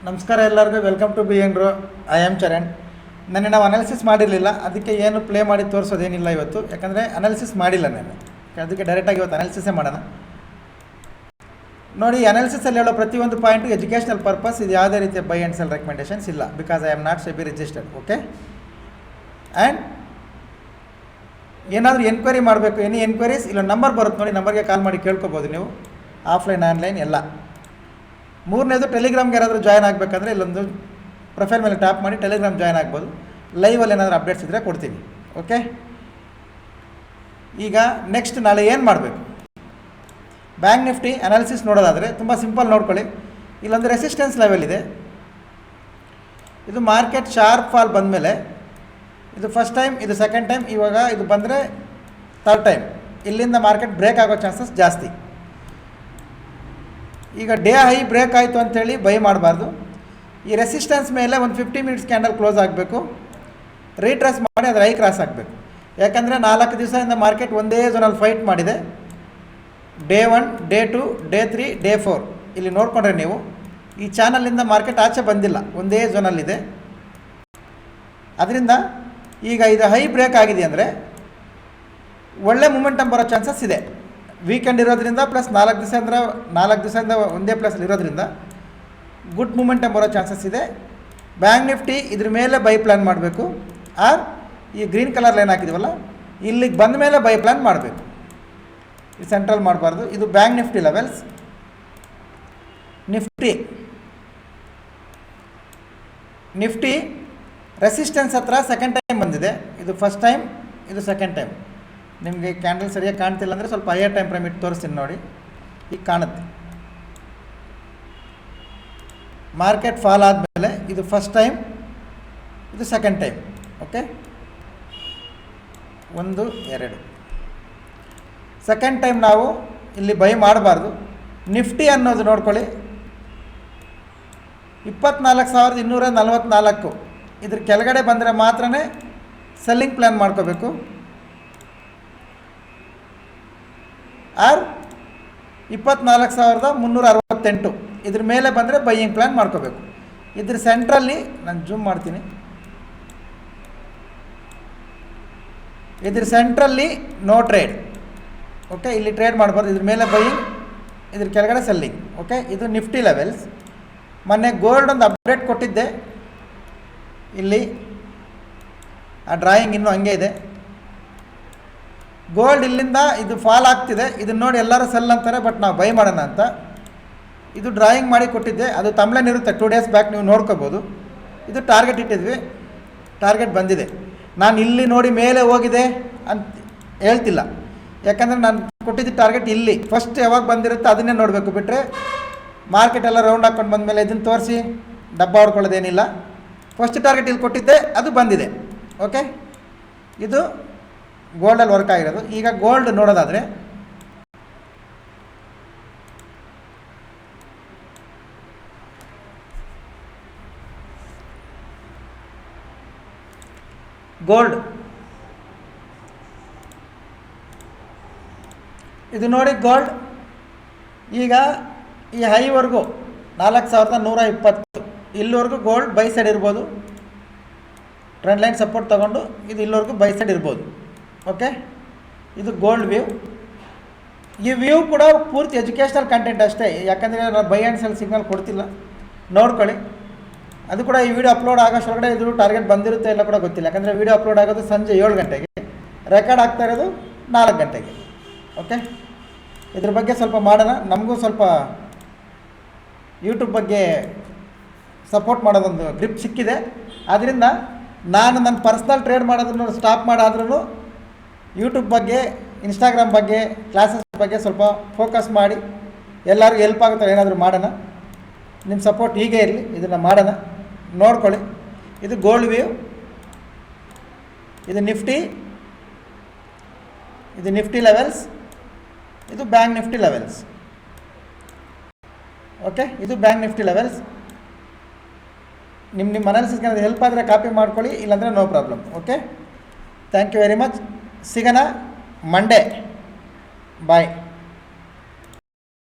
ನಮಸ್ಕಾರ ಎಲ್ಲರಿಗೂ welcome to B N Rao. I am Charan. ನನಗೆ ನಾವು ಅನಾಲಿಸಿಸ್ ಮಾಡಿರಲಿಲ್ಲ, ಅದಕ್ಕೆ ಏನು ಪ್ಲೇ ಮಾಡಿ ತೋರಿಸೋದೇನಿಲ್ಲ ಇವತ್ತು, ಯಾಕಂದರೆ ಅನಾಲಿಸಿಸ್ ಮಾಡಿಲ್ಲ ನಾನು. ಅದಕ್ಕೆ ಡೈರೆಕ್ಟಾಗಿ ಇವತ್ತು ಅನಾಲಿಸಿಸೇ ಮಾಡೋಣ. ನೋಡಿ, ಅನಾಲಿಸಿಸಲ್ಲಿ ಹೇಳೋ ಪ್ರತಿಯೊಂದು ಪಾಯಿಂಟು ಎಜುಕೇಷನಲ್ ಪರ್ಪಸ್, ಇದು ಯಾವುದೇ ರೀತಿಯ ಬೈ ಆ್ಯಂಡ್ ಸೆಲ್ ರೆಕಮೆಂಡೇಷನ್ಸ್ ಇಲ್ಲ, because I am not SEBI registered. Okay. And ಏನಾದರೂ ಎನ್ಕ್ವೈರಿ ಮಾಡಬೇಕು, ಎನಿ ಎನ್ಕ್ವೈರೀಸ್ ಇಲ್ಲೊಂದು ನಂಬರ್ ಬರುತ್ತೆ ನೋಡಿ, ನಂಬರ್ಗೆ ಕಾಲ್ ಮಾಡಿ ಕೇಳ್ಕೊಬೋದು ನೀವು, ಆಫ್ಲೈನ್ ಆನ್ಲೈನ್ ಎಲ್ಲ. ಮೂರನೇದು, ಟೆಲಿಗ್ರಾಮ್ಗೆ ಯಾರಾದರೂ ಜಾಯ್ನ್ ಆಗಬೇಕಂದ್ರೆ ಇಲ್ಲೊಂದು ಪ್ರೊಫೈಲ್ ಮೇಲೆ ಟ್ಯಾಪ್ ಮಾಡಿ ಟೆಲಿಗ್ರಾಮ್ ಜಾಯ್ನ್ ಆಗ್ಬೋದು. ಲೈವಲ್ಲಿ ಏನಾದರೂ ಅಪ್ಡೇಟ್ಸ್ ಇದ್ದರೆ ಕೊಡ್ತೀವಿ. ಓಕೆ. ಈಗ ನೆಕ್ಸ್ಟ್ ನಾಳೆ ಏನು ಮಾಡಬೇಕು? ಬ್ಯಾಂಕ್ ನಿಫ್ಟಿ ಅನಾಲಿಸಿಸ್ ನೋಡೋದಾದರೆ ತುಂಬ ಸಿಂಪಲ್ ನೋಡ್ಕೊಳ್ಳಿ. ಇಲ್ಲೊಂದು ರೆಸಿಸ್ಟೆನ್ಸ್ ಲೆವೆಲ್ ಇದೆ. ಇದು ಮಾರ್ಕೆಟ್ ಶಾರ್ಪ್ ಫಾಲ್ ಬಂದಮೇಲೆ ಇದು ಫಸ್ಟ್ ಟೈಮ್, ಇದು ಸೆಕೆಂಡ್ ಟೈಮ್, ಇವಾಗ ಇದು ಬಂದರೆ ಥರ್ಡ್ ಟೈಮ್. ಇಲ್ಲಿಂದ ಮಾರ್ಕೆಟ್ ಬ್ರೇಕ್ ಆಗೋ ಚಾನ್ಸಸ್ ಜಾಸ್ತಿ. ಈಗ ಡೇ ಹೈ ಬ್ರೇಕ್ ಆಯಿತು ಅಂಥೇಳಿ ಬೈ ಮಾಡಬಾರ್ದು. ಈ ರೆಸಿಸ್ಟೆನ್ಸ್ ಮೇಲೆ ಒಂದು 50 ಮಿನಿಟ್ಸ್ ಕ್ಯಾಂಡಲ್ ಕ್ಲೋಸ್ ಆಗಬೇಕು, ರೀಟ್ರೇಸ್ ಮಾಡಿ ಅದರ ಹೈ ಕ್ರಾಸ್ ಆಗಬೇಕು. ಯಾಕಂದರೆ 4 ದಿವಸದಿಂದ ಮಾರ್ಕೆಟ್ ಒಂದೇ ಝೋನಲ್ಲಿ ಫೈಟ್ ಮಾಡಿದೆ. ಡೇ 1, ಡೇ 2, ಡೇ 3, ಡೇ 4 ಇಲ್ಲಿ ನೋಡಿಕೊಂಡ್ರೆ ನೀವು ಈ ಚಾನಲಿಂದ ಮಾರ್ಕೆಟ್ ಆಚೆ ಬಂದಿಲ್ಲ, ಒಂದೇ ಝೋನಲ್ಲಿದೆ. ಅದರಿಂದ ಈಗ ಇದು ಹೈ ಬ್ರೇಕ್ ಆಗಿದೆ ಅಂದರೆ ಒಳ್ಳೆ ಮೂಮೆಂಟಮ್ ಬರೋ ಚಾನ್ಸಸ್ ಇದೆ. ವೀಕೆಂಡ್ ಇರೋದ್ರಿಂದ ಪ್ಲಸ್ 4 ದಿವಸದಿಂದ ಒಂದೇ ಪ್ಲೇಸಲ್ಲಿ ಇರೋದ್ರಿಂದ ಗುಡ್ ಮೂಮೆಂಟಮ್ ಬರೋ ಚಾನ್ಸಸ್ ಇದೆ. ಬ್ಯಾಂಕ್ ನಿಫ್ಟಿ ಇದ್ರ ಮೇಲೆ ಬೈ ಪ್ಲ್ಯಾನ್ ಮಾಡಬೇಕು, ಆರ್ ಈ ಗ್ರೀನ್ ಕಲರ್ ಲೈನ್ ಹಾಕಿದ್ದೀವಲ್ಲ ಇಲ್ಲಿಗೆ ಬಂದ ಮೇಲೆ ಬೈ ಪ್ಲ್ಯಾನ್ ಮಾಡಬೇಕು. ಈ ಸೆಂಟ್ರಲ್ ಮಾಡಬಾರ್ದು. ಇದು bank Nifty levels. Nifty resistance ಹತ್ರ ಸೆಕೆಂಡ್ ಟೈಮ್ ಬಂದಿದೆ. ಇದು ಫಸ್ಟ್ ಟೈಮ್, ಇದು ಸೆಕೆಂಡ್ ಟೈಮ್. ನಿಮಗೆ ಕ್ಯಾಂಡಲ್ ಸರಿಯಾಗಿ ಕಾಣ್ತಿಲ್ಲ ಅಂದರೆ ಸ್ವಲ್ಪ ಹೈಯರ್ ಟೈಮ್ ಫ್ರೇಮ್ ಇಟ್ಟು ತೋರಿಸ್ತೀನಿ ನೋಡಿ, ಈಗ ಕಾಣುತ್ತೆ. ಮಾರ್ಕೆಟ್ ಫಾಲ್ ಆದಮೇಲೆ ಇದು ಫಸ್ಟ್ ಟೈಮ್, ಇದು second time. Okay. 1, 2 second time ನಾವು ಇಲ್ಲಿ ಬೈ ಮಾಡಬಾರ್ದು. ನಿಫ್ಟಿ ಅನ್ನೋದು ನೋಡ್ಕೊಳ್ಳಿ, 24,244 ಇದ್ರ ಕೆಳಗಡೆ ಬಂದರೆ ಮಾತ್ರ ಸೆಲ್ಲಿಂಗ್ ಪ್ಲ್ಯಾನ್ ಮಾಡ್ಕೋಬೇಕು, ಆರ್ 24,368 ಇದ್ರ ಮೇಲೆ ಬಂದರೆ ಬೈಯಿಂಗ್ ಪ್ಲ್ಯಾನ್ ಮಾಡ್ಕೋಬೇಕು. ಇದ್ರ ಸೆಂಟ್ರಲ್ಲಿ ನಾನು ಜೂಮ್ ಮಾಡ್ತೀನಿ, ಇದ್ರ ಸೆಂಟ್ರಲ್ಲಿ ನೋ ಟ್ರೇಡ್. ಓಕೆ. ಇಲ್ಲಿ ಟ್ರೇಡ್ ಮಾಡಬಾರ್ದು. ಇದ್ರ ಮೇಲೆ ಬೈಯಿಂಗ್, ಇದ್ರ ಕೆಳಗಡೆ ಸೆಲ್ಲಿಂಗ್. ಓಕೆ. ಇದು ನಿಫ್ಟಿ ಲೆವೆಲ್ಸ್. ಮೊನ್ನೆ ಗೋಲ್ಡ್ ಒಂದು ಅಪ್ಡೇಟ್ ಕೊಟ್ಟಿದ್ದೆ, ಇಲ್ಲಿ ಆ ಡ್ರಾಯಿಂಗ್ ಇನ್ನೂ ಹಂಗೆ ಇದೆ. ಗೋಲ್ಡ್ ಇಲ್ಲಿಂದ ಇದು ಫಾಲ್ ಆಗ್ತಿದೆ, ಇದನ್ನು ನೋಡಿ ಎಲ್ಲರೂ ಸೆಲ್ ಅಂತಾರೆ, ಬಟ್ ನಾವು ಬೈ ಮಾಡೋಣ ಅಂತ ಇದು ಡ್ರಾಯಿಂಗ್ ಮಾಡಿ ಕೊಟ್ಟಿದ್ದೆ. ಅದು ತಮ್ಲೇನ್ ಇರುತ್ತೆ, 2 ಡೇಸ್ ಬ್ಯಾಕ್ ನೀವು ನೋಡ್ಕೋಬೋದು. ಇದು ಟಾರ್ಗೆಟ್ ಇಟ್ಟಿದ್ವಿ, ಟಾರ್ಗೆಟ್ ಬಂದಿದೆ. ನಾನು ಇಲ್ಲಿ ನೋಡಿ ಮೇಲೆ ಹೋಗಿದೆ ಅಂತ ಹೇಳ್ತಿಲ್ಲ, ಯಾಕಂದರೆ ನಾನು ಕೊಟ್ಟಿದ್ದ ಟಾರ್ಗೆಟ್ ಇಲ್ಲಿ ಫಸ್ಟ್ ಯಾವಾಗ ಬಂದಿರುತ್ತೆ ಅದನ್ನೇ ನೋಡಬೇಕು, ಬಿಟ್ಟರೆ ಮಾರ್ಕೆಟ್ ಎಲ್ಲ ರೌಂಡ್ ಹಾಕ್ಕೊಂಡು ಬಂದಮೇಲೆ ಇದನ್ನು ತೋರಿಸಿ ಡಬ್ಬ ಹೊಡ್ಕೊಳ್ಳೋದೇನಿಲ್ಲ. ಫಸ್ಟ್ ಟಾರ್ಗೆಟ್ ಇಲ್ಲಿ ಕೊಟ್ಟಿದ್ದೆ, ಅದು ಬಂದಿದೆ. ಓಕೆ. ಇದು ಗೋಲ್ಡಲ್ಲಿ ವರ್ಕ್ ಆಗಿರೋದು. ಈಗ ಗೋಲ್ಡ್ ನೋಡೋದಾದರೆ ಗೋಲ್ಡ್ ಇದು ನೋಡಿ, ಗೋಲ್ಡ್ ಈಗ ಈ ಹೈವರೆಗೂ 4,120 ಇಲ್ಲಿವರೆಗೂ ಗೋಲ್ಡ್ ಬೈ ಸೈಡ್ ಇರ್ಬೋದು. ಟ್ರೆಂಡ್ ಲೈನ್ ಸಪೋರ್ಟ್ ತೊಗೊಂಡು ಇದು ಇಲ್ಲಿವರೆಗೂ ಬೈ ಸೈಡ್ ಇರ್ಬೋದು. ಓಕೆ. ಇದು ಗೋಲ್ಡ್ ವ್ಯೂ. ಈ ವ್ಯೂ ಕೂಡ ಪೂರ್ತಿ ಎಜುಕೇಷ್ನಲ್ ಕಂಟೆಂಟ್ ಅಷ್ಟೇ, ಯಾಕಂದರೆ ನಾನು ಬೈ ಆ್ಯಂಡ್ ಸೆಲ್ ಸಿಗ್ನಲ್ ಕೊಡ್ತಿಲ್ಲ, ನೋಡ್ಕೊಳ್ಳಿ. ಅದು ಕೂಡ ಈ ವಿಡಿಯೋ ಅಪ್ಲೋಡ್ ಆಗೋಷ್ಟೊಳಗಡೆ ಇದು ಟಾರ್ಗೆಟ್ ಬಂದಿರುತ್ತೆ ಎಲ್ಲ ಕೂಡ ಗೊತ್ತಿಲ್ಲ, ಯಾಕಂದರೆ ವಿಡಿಯೋ ಅಪ್ಲೋಡ್ ಆಗೋದು ಸಂಜೆ 7 ಗಂಟೆಗೆ, ರೆಕಾರ್ಡ್ ಆಗ್ತಾ ಇರೋದು 4 ಗಂಟೆಗೆ. ಓಕೆ. ಇದ್ರ ಬಗ್ಗೆ ಸ್ವಲ್ಪ ಮಾಡೋಣ. ನಮಗೂ ಸ್ವಲ್ಪ ಯೂಟ್ಯೂಬ್ ಬಗ್ಗೆ ಸಪೋರ್ಟ್ ಮಾಡೋದೊಂದು ಗ್ರಿಪ್ ಸಿಕ್ಕಿದೆ. ಆದ್ದರಿಂದ ನಾನು ನನ್ನ ಪರ್ಸ್ನಲ್ ಟ್ರೇಡ್ ಮಾಡೋದನ್ನು ಸ್ಟಾಪ್ ಮಾಡಾದ್ರೂ ಯೂಟ್ಯೂಬ್ ಬಗ್ಗೆ, ಇನ್ಸ್ಟಾಗ್ರಾಮ್ ಬಗ್ಗೆ, ಕ್ಲಾಸಸ್ ಬಗ್ಗೆ ಸ್ವಲ್ಪ ಫೋಕಸ್ ಮಾಡಿ ಎಲ್ಲರಿಗೂ ಹೆಲ್ಪ್ ಆಗುತ್ತೆ, ಏನಾದರೂ ಮಾಡೋಣ. ನಿಮ್ಮ ಸಪೋರ್ಟ್ ಹೀಗೆ ಇರಲಿ, ಇದನ್ನು ಮಾಡೋಣ. ನೋಡ್ಕೊಳ್ಳಿ. ಇದು ಗೋಲ್ಡ್ ವ್ಯೂ, ಇದು ನಿಫ್ಟಿ, ಇದು ನಿಫ್ಟಿ ಲೆವೆಲ್ಸ್, ಇದು ಬ್ಯಾಂಕ್ ನಿಫ್ಟಿ ಲೆವೆಲ್ಸ್. ಓಕೆ. ಇದು ಬ್ಯಾಂಕ್ ನಿಫ್ಟಿ ಲೆವೆಲ್ಸ್. ನಿಮ್ಮ ಅನಾಲಿಸಿಸ್ಗೆ ಏನಾದರೂ ಹೆಲ್ಪ್ ಆದರೆ ಕಾಪಿ ಮಾಡ್ಕೊಳ್ಳಿ, ಇಲ್ಲಾಂದರೆ no problem. Okay. Thank you very much. ಸಿಗೋಣ ಮಂಡೇ. ಬಾಯ್.